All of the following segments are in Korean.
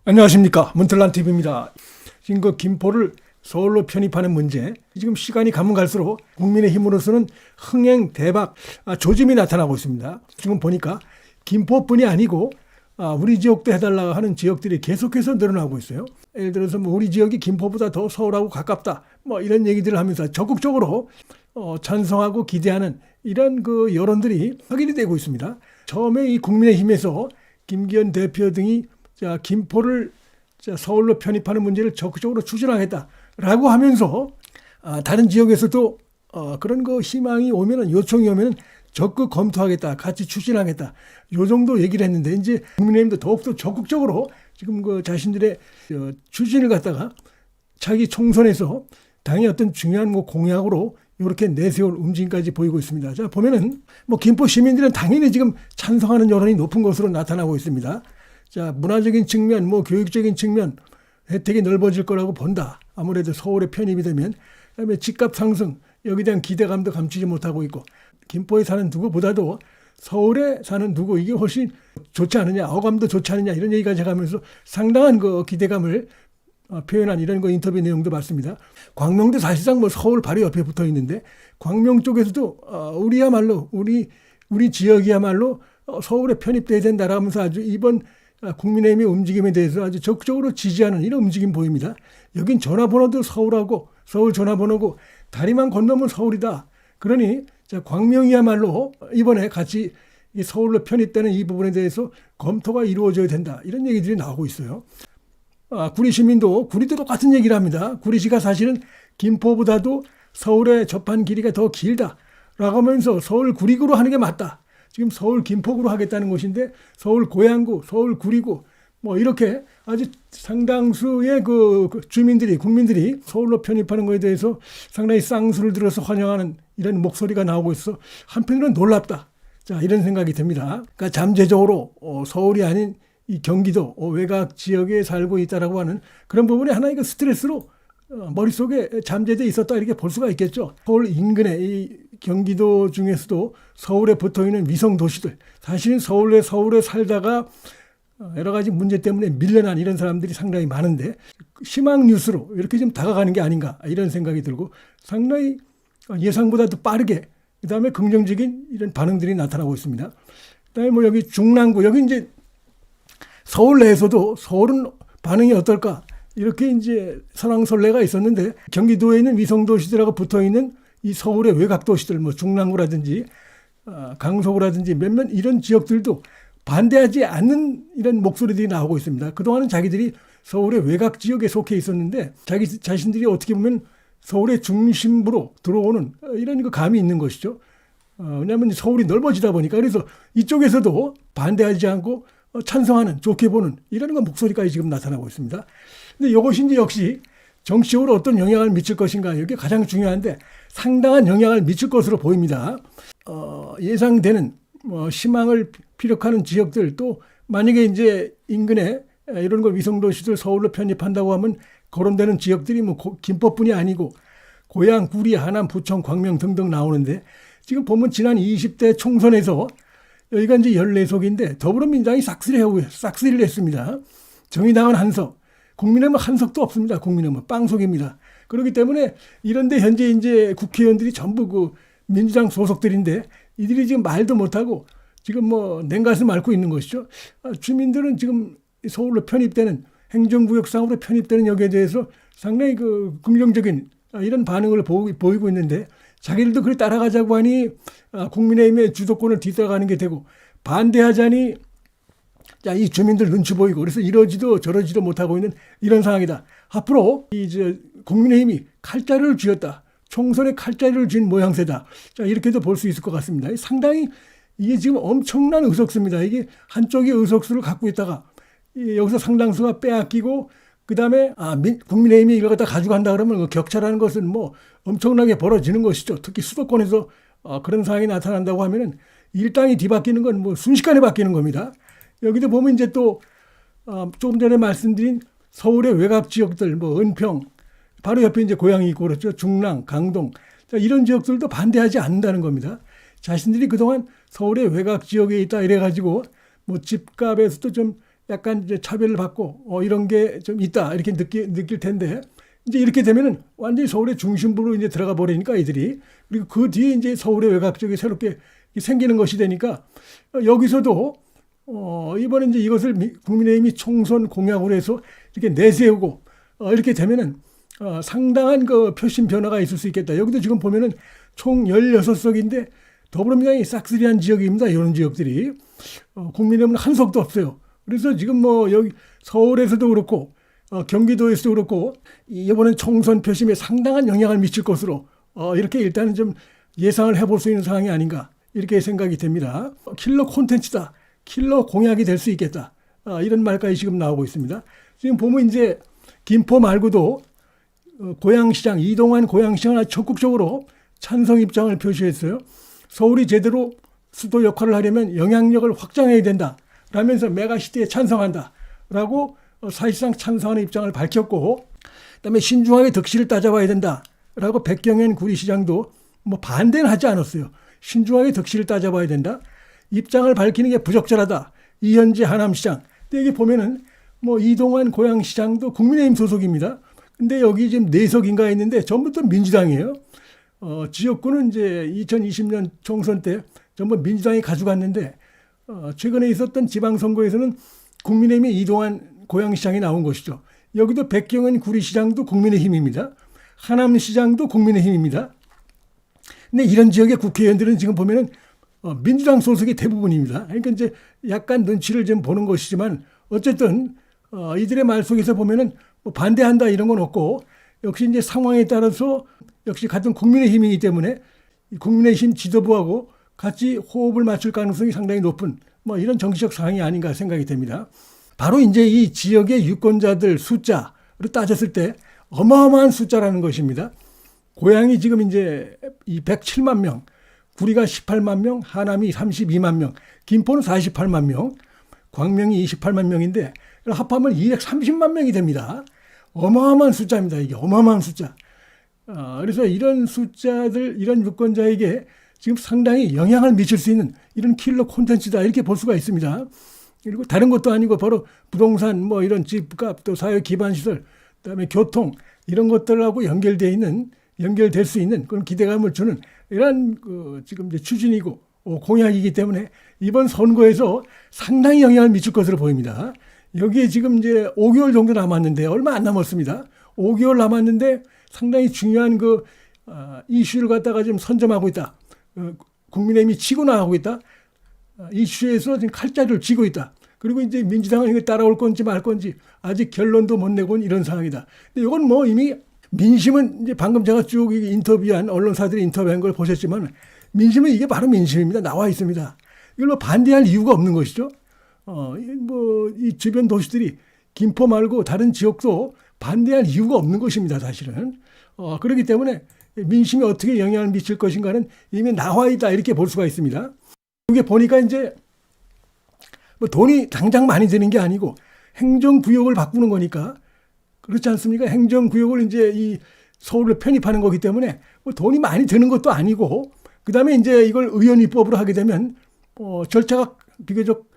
안녕하십니까, 문틀란TV입니다. 지금 그 김포를 서울로 편입하는 문제, 지금 시간이 가면 갈수록 국민의힘으로서는 흥행 대박 조짐이 나타나고 있습니다. 지금 보니까 김포뿐이 아니고 우리 지역도 해달라고 하는 지역들이 계속해서 늘어나고 있어요. 예를 들어서 뭐 우리 지역이 김포보다 더 서울하고 가깝다, 뭐 이런 얘기들을 하면서 적극적으로 찬성하고 기대하는 이런 그 여론들이 확인이 되고 있습니다. 처음에 이 국민의힘에서 김기현 대표 등이 김포를 서울로 편입하는 문제를 적극적으로 추진하겠다라고 하면서 다른 지역에서도 그런 거 희망이 오면은, 요청이 오면은 적극 검토하겠다, 같이 추진하겠다, 요 정도 얘기를 했는데, 이제 국민의힘도 더욱더 적극적으로 지금 그 자신들의 추진을 갖다가 차기 총선에서 당의 어떤 중요한 뭐 공약으로 이렇게 내세울 움직임까지 보이고 있습니다. 자, 보면은 뭐 김포 시민들은 당연히 지금 찬성하는 여론이 높은 것으로 나타나고 있습니다. 자, 문화적인 측면, 뭐 교육적인 측면 혜택이 넓어질 거라고 본다. 아무래도 서울에 편입이 되면. 그다음에 집값 상승, 여기에 대한 기대감도 감추지 못하고 있고, 김포에 사는 누구보다도 서울에 사는 누구, 이게 훨씬 좋지 않느냐, 어감도 좋지 않느냐, 이런 얘기가 제가하면서 상당한 그 기대감을 표현한 이런 거 인터뷰 내용도 봤습니다. 광명도 사실상 뭐 서울 바로 옆에 붙어 있는데, 광명 쪽에서도 우리야말로 우리 지역이야말로 서울에 편입돼야 된다라면서 아주 이번 국민의힘의 움직임에 대해서 아주 적극적으로 지지하는 이런 움직임 보입니다. 여긴 전화번호도 서울하고 서울 전화번호고 다리만 건너면 서울이다. 그러니 광명이야말로 이번에 같이 서울로 편입되는 이 부분에 대해서 검토가 이루어져야 된다. 이런 얘기들이 나오고 있어요. 구리 시민도, 구리도 똑같은 얘기를 합니다. 구리시가 사실은 김포보다도 서울에 접한 길이가 더 길다라고 하면서 서울 구리구로 하는 게 맞다. 지금 서울 김포구로 하겠다는 것인데, 서울 고양구, 서울 구리구, 뭐 이렇게 아주 상당수의 그 주민들이, 국민들이 서울로 편입하는 것에 대해서 상당히 쌍수를 들어서 환영하는 이런 목소리가 나오고 있어 한편으로는 놀랍다. 자, 이런 생각이 듭니다. 그러니까 잠재적으로 서울이 아닌 이 경기도 외곽 지역에 살고 있다라고 하는 그런 부분이 하나의 그 스트레스로 머릿속에 잠재돼 있었다, 이렇게 볼 수가 있겠죠. 서울 인근에 이 경기도 중에서도 서울에 붙어있는 위성 도시들, 사실은 서울에 살다가 여러 가지 문제 때문에 밀려난 이런 사람들이 상당히 많은데, 희망 뉴스로 이렇게 좀 다가가는 게 아닌가, 이런 생각이 들고 상당히 예상보다도 빠르게 그다음에 긍정적인 이런 반응들이 나타나고 있습니다. 그다음에 뭐 여기 중랑구, 여기 이제 서울 내에서도 서울은 반응이 어떨까, 이렇게 이제 설왕설래가 있었는데, 경기도에 있는 위성도시들하고 붙어있는 이 서울의 외곽도시들, 뭐 중랑구라든지 강서구라든지 몇몇 이런 지역들도 반대하지 않는 이런 목소리들이 나오고 있습니다. 그동안은 자기들이 서울의 외곽 지역에 속해 있었는데, 자신들이 어떻게 보면 서울의 중심부로 들어오는 이런 그 감이 있는 것이죠. 왜냐하면 서울이 넓어지다 보니까. 그래서 이쪽에서도 반대하지 않고 찬성하는, 좋게 보는 이런 목소리까지 지금 나타나고 있습니다. 근데 이것이 이제 역시 정치적으로 어떤 영향을 미칠 것인가, 이게 가장 중요한데 상당한 영향을 미칠 것으로 보입니다. 예상되는 희망을 피력하는 지역들, 또 만약에 이제 인근에 이런 걸 위성도시들 서울로 편입한다고 하면 거론되는 지역들이 뭐 김포뿐이 아니고 고양, 구리, 하남, 부천, 광명 등등 나오는데, 지금 보면 지난 20대 총선에서 여기가 이제 14석인데 더불어민주당이 싹쓸이를 했습니다. 정의당은 한석, 국민의힘은 한석도 없습니다. 국민의힘은 빵석입니다. 그렇기 때문에 이런데 현재 이제 국회의원들이 전부 그 민주당 소속들인데, 이들이 지금 말도 못하고 지금 뭐 냉가슴 앓고 있는 것이죠. 주민들은 지금 서울로 편입되는, 행정구역상으로 편입되는 여기에 대해서 상당히 그 긍정적인 이런 반응을 보이고 있는데, 자기들도 그걸 따라가자고 하니 국민의힘의 주도권을 뒤따라가는 게 되고, 반대하자니 이 주민들 눈치 보이고, 그래서 이러지도 저러지도 못하고 있는 이런 상황이다. 앞으로 국민의힘이 칼자루를 쥐었다, 총선에 칼자루를 쥔 모양새다. 자, 이렇게도 볼 수 있을 것 같습니다. 상당히 이게 지금 엄청난 의석수입니다. 이게 한쪽이 의석수를 갖고 있다가 여기서 상당수가 빼앗기고, 그 다음에 국민의힘이 이걸 갖다 가져간다 그러면 격차라는 것은 뭐 엄청나게 벌어지는 것이죠. 특히 수도권에서 그런 상황이 나타난다고 하면은 일당이 뒤바뀌는 건 뭐 순식간에 바뀌는 겁니다. 여기도 보면 이제 또 조금 전에 말씀드린 서울의 외곽 지역들, 뭐 은평, 바로 옆에 이제 고양이 있고 그렇죠. 중랑, 강동, 자, 이런 지역들도 반대하지 않는다는 겁니다. 자신들이 그동안 서울의 외곽 지역에 있다 이래가지고 뭐 집값에서도 좀 약간 이제 차별을 받고 이런 게 좀 있다 이렇게 느낄 텐데 이제 이렇게 되면은 완전히 서울의 중심부로 이제 들어가 버리니까 이들이 그리고 그 뒤에 이제 서울의 외곽 쪽이 새롭게 생기는 것이 되니까 여기서도 이번에 이제 이것을 국민의힘이 총선 공약으로 해서 이렇게 내세우고 이렇게 되면은 상당한 그 표심 변화가 있을 수 있겠다. 여기도 지금 보면은 총 16석인데 더불어민주당이 싹쓸이한 지역입니다. 이런 지역들이 국민의힘은 한 석도 없어요. 그래서 지금 뭐 여기 서울에서도 그렇고 경기도에서도 그렇고 이번엔 총선 표심에 상당한 영향을 미칠 것으로 이렇게 일단은 좀 예상을 해볼 수 있는 상황이 아닌가 이렇게 생각이 됩니다. 킬러 콘텐츠다, 킬러 공약이 될 수 있겠다 이런 말까지 지금 나오고 있습니다. 지금 보면 이제 김포 말고도 고양시장 이동환 고양시장을 아주 적극적으로 찬성 입장을 표시했어요. 서울이 제대로 수도 역할을 하려면 영향력을 확장해야 된다 라면서 메가시티에 찬성한다라고 사실상 찬성하는 입장을 밝혔고 그다음에 신중하게 득실을 따져봐야 된다라고 백경현 구리시장도 뭐 반대는 하지 않았어요. 신중하게 득실을 따져봐야 된다. 입장을 밝히는 게 부적절하다. 이현재 하남시장. 근데 여기 보면은 뭐 이동환 고양시장도 국민의힘 소속입니다. 근데 여기 지금 4석인가 있는데 전부 다 민주당이에요. 지역구는 이제 2020년 총선 때 전부 민주당이 가져갔는데 최근에 있었던 지방선거에서는 국민의힘이 이동환 고양시장이 나온 것이죠. 여기도 백경현 구리시장도 국민의힘입니다. 하남시장도 국민의힘입니다. 근데 이런 지역의 국회의원들은 지금 보면은 민주당 소속이 대부분입니다. 그러니까 이제 약간 눈치를 좀 보는 것이지만 어쨌든 이들의 말 속에서 보면은 뭐 반대한다 이런 건 없고 역시 이제 상황에 따라서 역시 같은 국민의힘이기 때문에 국민의힘 지도부하고 같이 호흡을 맞출 가능성이 상당히 높은 뭐 이런 정치적 상황이 아닌가 생각이 됩니다. 바로 이제 이 지역의 유권자들 숫자로 따졌을 때 어마어마한 숫자라는 것입니다. 고양이 지금 이제 107만 명, 구리가 18만 명, 하남이 32만 명, 김포는 48만 명, 광명이 28만 명인데 합하면 230만 명이 됩니다. 어마어마한 숫자입니다. 이게 어마어마한 숫자. 그래서 이런 숫자들, 이런 유권자에게 지금 상당히 영향을 미칠 수 있는 이런 킬러 콘텐츠다 이렇게 볼 수가 있습니다. 그리고 다른 것도 아니고 바로 부동산 뭐 이런 집값 또 사회 기반 시설 그다음에 교통 이런 것들하고 연결될 수 있는 그런 기대감을 주는 이런 지금 이제 추진이고 공약이기 때문에 이번 선거에서 상당히 영향을 미칠 것으로 보입니다. 여기에 지금 이제 5개월 정도 남았는데 얼마 안 남았습니다. 5개월 남았는데 상당히 중요한 그 이슈를 갖다가 지금 선점하고 있다. 국민의힘이 치고 나가고 있다. 이슈에서 지금 칼자루를 쥐고 있다. 그리고 이제 민주당은 이거 따라올 건지 말 건지 아직 결론도 못 내고 온 이런 상황이다. 근데 이건 뭐 이미 민심은 이제 방금 제가 쭉 인터뷰한 언론사들이 인터뷰한 걸 보셨지만 민심은 이게 바로 민심입니다. 나와 있습니다. 이걸 뭐 반대할 이유가 없는 것이죠. 뭐 이 주변 도시들이 김포 말고 다른 지역도 반대할 이유가 없는 것입니다. 사실은. 그렇기 때문에 민심이 어떻게 영향을 미칠 것인가는 이미 나와 있다 이렇게 볼 수가 있습니다. 이게 보니까 이제 뭐 돈이 당장 많이 드는 게 아니고 행정구역을 바꾸는 거니까 그렇지 않습니까? 행정구역을 이제 이 서울을 편입하는 거기 때문에 뭐 돈이 많이 드는 것도 아니고 그다음에 이제 이걸 의원 입법으로 하게 되면 절차가 비교적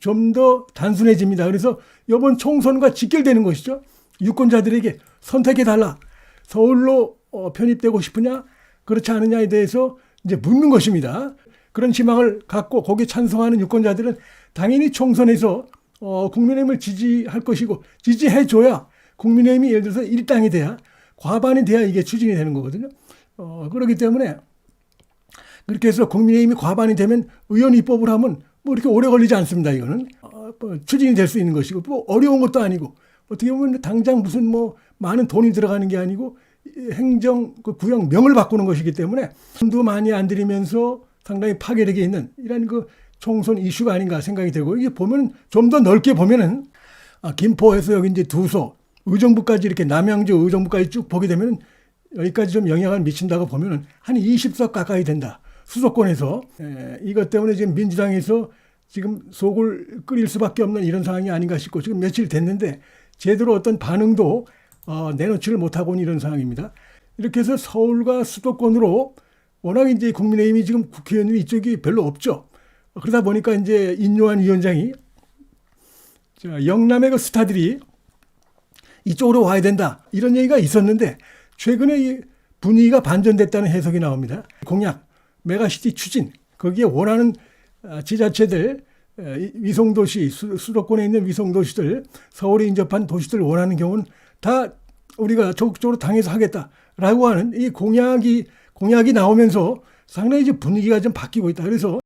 좀 더 단순해집니다. 그래서 이번 총선과 직결되는 것이죠. 유권자들에게 선택해달라. 서울로 편입되고 싶으냐 그렇지 않느냐에 대해서 이제 묻는 것입니다. 그런 희망을 갖고 거기에 찬성하는 유권자들은 당연히 총선에서 국민의힘을 지지할 것이고 지지해줘야 국민의힘이 예를 들어서 일당이 돼야 과반이 돼야 이게 추진이 되는 거거든요. 그렇기 때문에 그렇게 해서 국민의힘이 과반이 되면 의원 입법을 하면 뭐 이렇게 오래 걸리지 않습니다. 이거는 추진이 될 수 있는 것이고 뭐 어려운 것도 아니고 어떻게 보면 당장 무슨 뭐 많은 돈이 들어가는 게 아니고 행정 그 구역 명을 바꾸는 것이기 때문에 돈도 많이 안 들이면서 상당히 파괴력이 있는 이런 그 총선 이슈가 아닌가 생각이 되고 이게 보면 좀 더 넓게 보면은 김포에서 여기 이제 두소 의정부까지 이렇게 남양주 의정부까지 쭉 보게 되면 여기까지 좀 영향을 미친다고 보면은 한 20석 가까이 된다. 수도권에서 이것 때문에 지금 민주당에서 지금 속을 끓일 수밖에 없는 이런 상황이 아닌가 싶고 지금 며칠 됐는데 제대로 어떤 반응도 내놓지를 못하고 있는 이런 상황입니다. 이렇게 해서 서울과 수도권으로 워낙 이제 국민의힘이 지금 국회의원이 이쪽이 별로 없죠. 그러다 보니까 이제 인요한 위원장이 영남의 그 스타들이 이쪽으로 와야 된다 이런 얘기가 있었는데 최근에 이 분위기가 반전됐다는 해석이 나옵니다. 공약, 메가시티 추진 거기에 원하는 지자체들 위성도시 수도권에 있는 위성도시들 서울에 인접한 도시들 원하는 경우는 다 우리가 적극적으로 당해서 하겠다라고 하는 이 공약이 나오면서 상당히 이제 분위기가 좀 바뀌고 있다. 그래서